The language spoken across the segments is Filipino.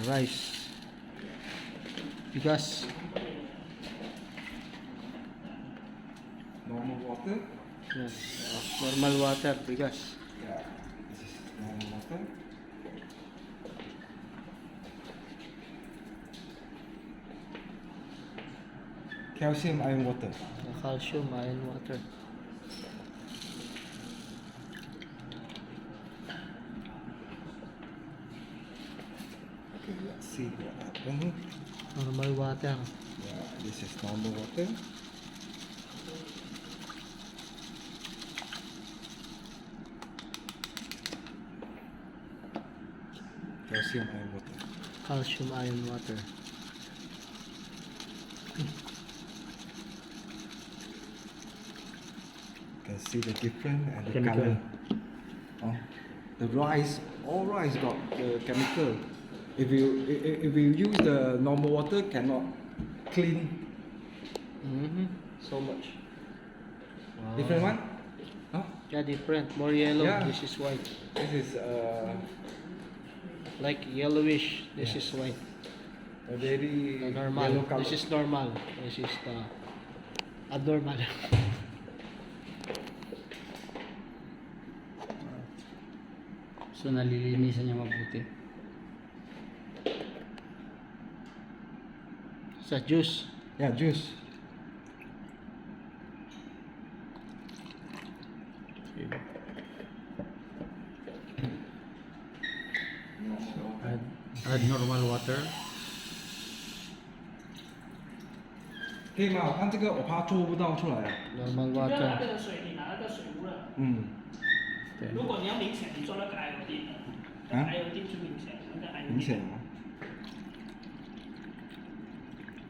rice, bigas, Normal water. yan. Normal water, bigas. Yeah, this is normal water. Calcium iron water. Calcium, iron water. Okay, let's see what happened. Normal water. Yeah, this is normal water. Calcium iron water. Calcium, iron water. You can see the difference and the Chemical. color. Oh, the rice, all rice got the chemical. If you use the normal water, cannot clean so much. Wow. Different one? Huh? Yeah, different. More yellow. Yeah. This is white. This is Like yellowish. This Yes. is white. a very The normal. yellow color. This is normal. This is the abnormal. So nalilinisan niya mabuti. Sa juice. Yeah, juice. Add normal water. 可以吗？我看这个我怕做不到出来啊。 Normal 你不要拿 water. 这个水，你拿那个水壶了。嗯，如果你要明显，你做那个 iodine 的，啊 iodine 就明显，那个 iodine 明显啊。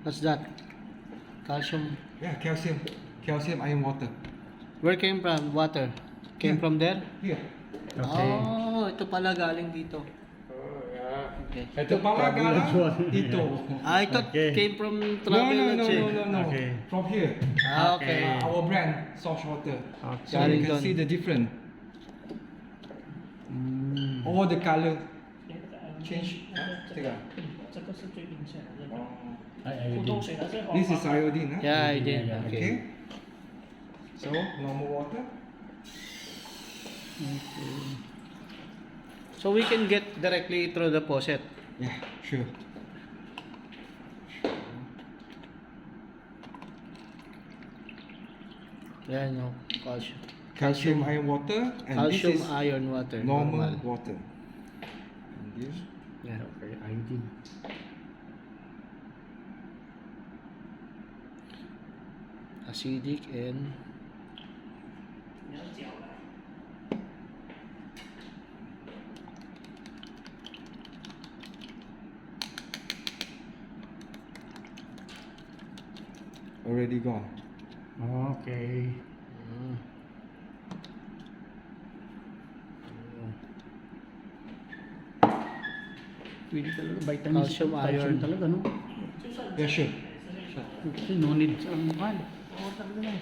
What's that? Calcium. Yeah, calcium iron water. Where came from? Water. Came Yeah. from there? Here. Okay. Oh, ito pala galing dito. Okay. Ito pala galang dito. I thought Okay. came from No, travel no, no, Noche. no, no, no. Okay. From here. Ah, okay. Okay. Our brand, Source Water. Okay. So you can Galing see doon. the difference. Mm. All the color. change 这个。这个是最明显的，这个 Ay, 普 ayun 通 din. 水的是黄 This is 黄。 iodine. Huh? Yeah, I did. Yeah, Okay. Okay. So normal water. So we can get directly through the faucet. Yeah, sure. Yan yung calcium. Calcium iron water and Calcium, this is iron water. normal water. And this. Yan. Okay, ayun. Acidic and 你要搅了。 Already gone. Okay. mm, Pwede talaga vitamins. Calcium, iron. talaga, no? 就算 Yeah, sure. Kasi no need sa mahal. Oo, talaga lang.